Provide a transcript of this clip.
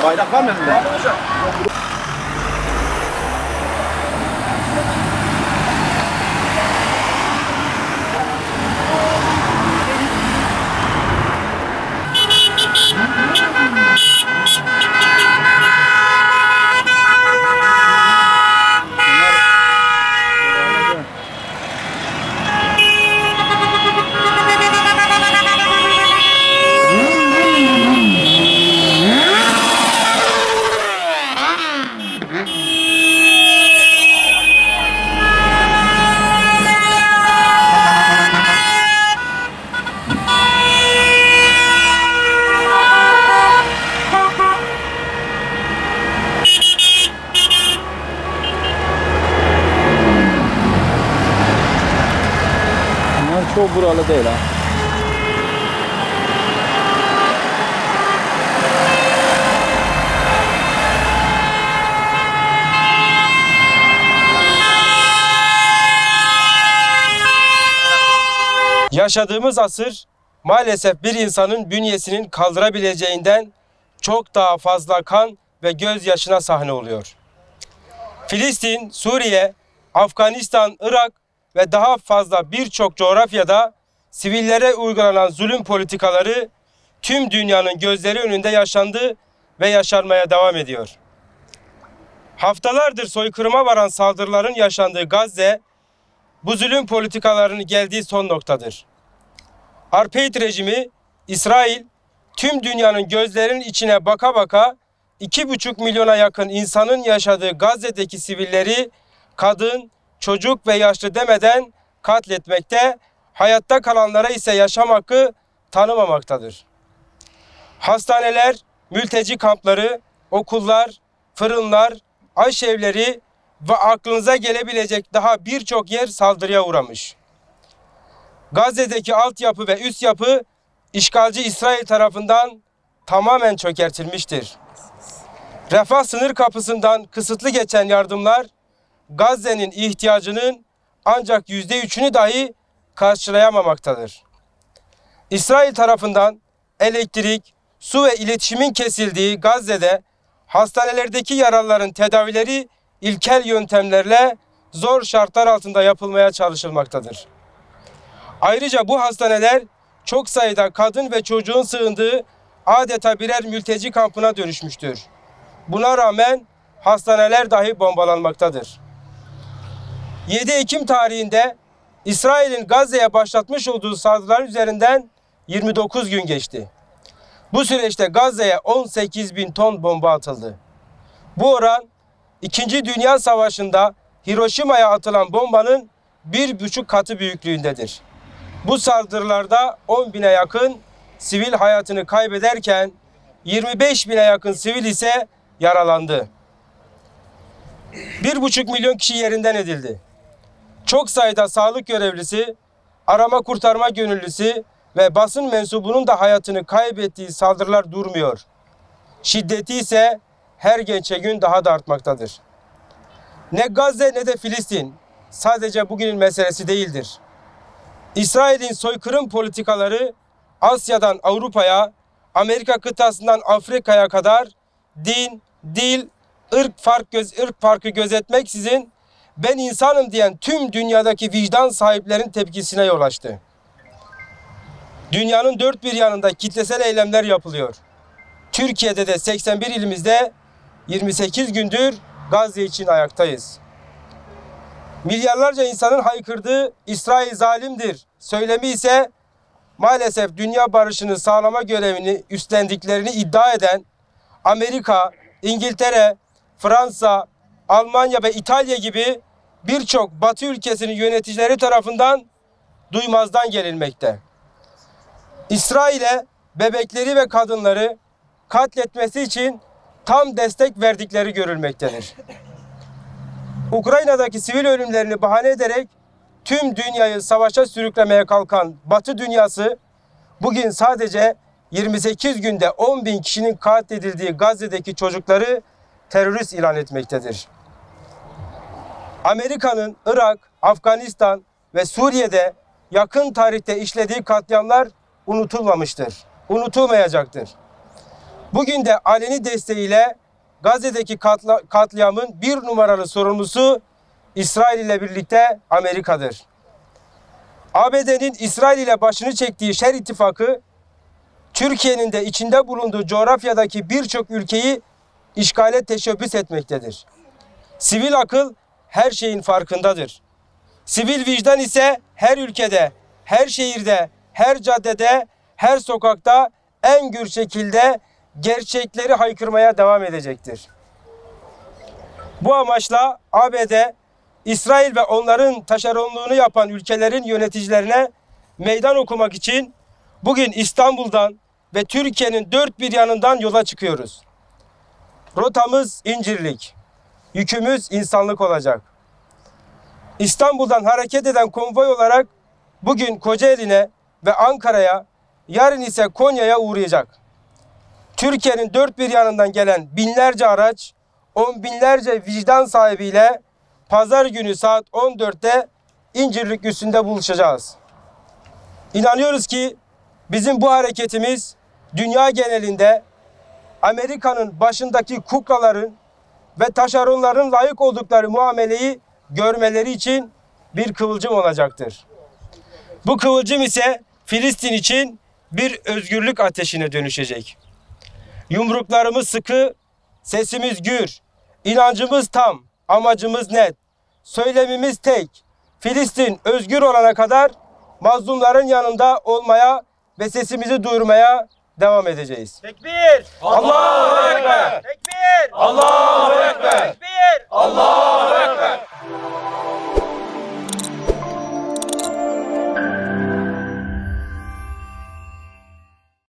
Bayrak var mı elinde? Çok buralı değil ha. Yaşadığımız asır maalesef bir insanın bünyesinin kaldırabileceğinden çok daha fazla kan ve gözyaşına sahne oluyor. Filistin, Suriye, Afganistan, Irak ve daha fazla birçok coğrafyada sivillere uygulanan zulüm politikaları tüm dünyanın gözleri önünde yaşandı ve yaşanmaya devam ediyor. Haftalardır soykırıma varan saldırıların yaşandığı Gazze, bu zulüm politikalarının geldiği son noktadır. Apartheid rejimi, İsrail, tüm dünyanın gözlerinin içine baka baka 2,5 milyona yakın insanın yaşadığı Gazze'deki sivilleri kadın, çocuk ve yaşlı demeden katletmekte, hayatta kalanlara ise yaşam hakkı tanımamaktadır. Hastaneler, mülteci kampları, okullar, fırınlar, aşevleri ve aklınıza gelebilecek daha birçok yer saldırıya uğramış. Gazze'deki altyapı ve üst yapı işgalci İsrail tarafından tamamen çökertilmiştir. Refah sınır kapısından kısıtlı geçen yardımlar Gazze'nin ihtiyacının ancak %3'ünü dahi karşılayamamaktadır. İsrail tarafından elektrik, su ve iletişimin kesildiği Gazze'de hastanelerdeki yaralıların tedavileri ilkel yöntemlerle zor şartlar altında yapılmaya çalışılmaktadır. Ayrıca bu hastaneler çok sayıda kadın ve çocuğun sığındığı adeta birer mülteci kampına dönüşmüştür. Buna rağmen hastaneler dahi bombalanmaktadır. 7 Ekim tarihinde İsrail'in Gazze'ye başlatmış olduğu saldırılar üzerinden 29 gün geçti. Bu süreçte Gazze'ye 18.000 ton bomba atıldı. Bu oran 2. Dünya Savaşı'nda Hiroşima'ya atılan bombanın 1,5 katı büyüklüğündedir. Bu saldırılarda 10.000'e yakın sivil hayatını kaybederken 25.000'e yakın sivil ise yaralandı. 1,5 milyon kişi yerinden edildi. Çok sayıda sağlık görevlisi, arama kurtarma gönüllüsü ve basın mensubunun da hayatını kaybettiği saldırılar durmuyor. Şiddeti ise her geçen gün daha da artmaktadır. Ne Gazze ne de Filistin sadece bugünün meselesi değildir. İsrail'in soykırım politikaları Asya'dan Avrupa'ya, Amerika kıtasından Afrika'ya kadar din, dil, ırk farkı gözetmeksizin ben insanım diyen tüm dünyadaki vicdan sahiplerin tepkisine yol açtı. Dünyanın dört bir yanında kitlesel eylemler yapılıyor. Türkiye'de de 81 ilimizde 28 gündür Gazze için ayaktayız. Milyarlarca insanın haykırdığı İsrail zalimdir söylemi ise maalesef dünya barışını sağlama görevini üstlendiklerini iddia eden Amerika, İngiltere, Fransa, Almanya ve İtalya gibi birçok Batı ülkesinin yöneticileri tarafından duymazdan gelinmekte. İsrail'e bebekleri ve kadınları katletmesi için tam destek verdikleri görülmektedir. Ukrayna'daki sivil ölümlerini bahane ederek tüm dünyayı savaşa sürüklemeye kalkan Batı dünyası bugün sadece 28 günde 10.000 kişinin katledildiği Gazze'deki çocukları terörist ilan etmektedir. Amerika'nın Irak, Afganistan ve Suriye'de yakın tarihte işlediği katliamlar unutulmamıştır, unutulmayacaktır. Bugün de aleni desteğiyle Gazze'deki katliamın bir numaralı sorumlusu İsrail ile birlikte Amerika'dır. ABD'nin İsrail ile başını çektiği şer ittifakı, Türkiye'nin de içinde bulunduğu coğrafyadaki birçok ülkeyi işgale teşebbüs etmektedir. Sivil akıl her şeyin farkındadır. Sivil vicdan ise her ülkede, her şehirde, her caddede, her sokakta en gür şekilde gerçekleri haykırmaya devam edecektir. Bu amaçla ABD, İsrail ve onların taşeronluğunu yapan ülkelerin yöneticilerine meydan okumak için bugün İstanbul'dan ve Türkiye'nin dört bir yanından yola çıkıyoruz. Rotamız İncirlik, yükümüz insanlık olacak. İstanbul'dan hareket eden konvoy olarak bugün Kocaeli'ne ve Ankara'ya, yarın ise Konya'ya uğrayacak. Türkiye'nin dört bir yanından gelen binlerce araç, on binlerce vicdan sahibiyle pazar günü saat 14'te İncirlik üssünde buluşacağız. İnanıyoruz ki bizim bu hareketimiz dünya genelinde Amerika'nın başındaki kuklaların ve taşeronların layık oldukları muameleyi görmeleri için bir kıvılcım olacaktır. Bu kıvılcım ise Filistin için bir özgürlük ateşine dönüşecek. Yumruklarımız sıkı, sesimiz gür, inancımız tam, amacımız net, söylemimiz tek. Filistin özgür olana kadar mazlumların yanında olmaya ve sesimizi duyurmaya devam edeceğiz. Tekbir! Allahu Ekber! Tekbir! Allahu Ekber! Tekbir! Allahu Ekber!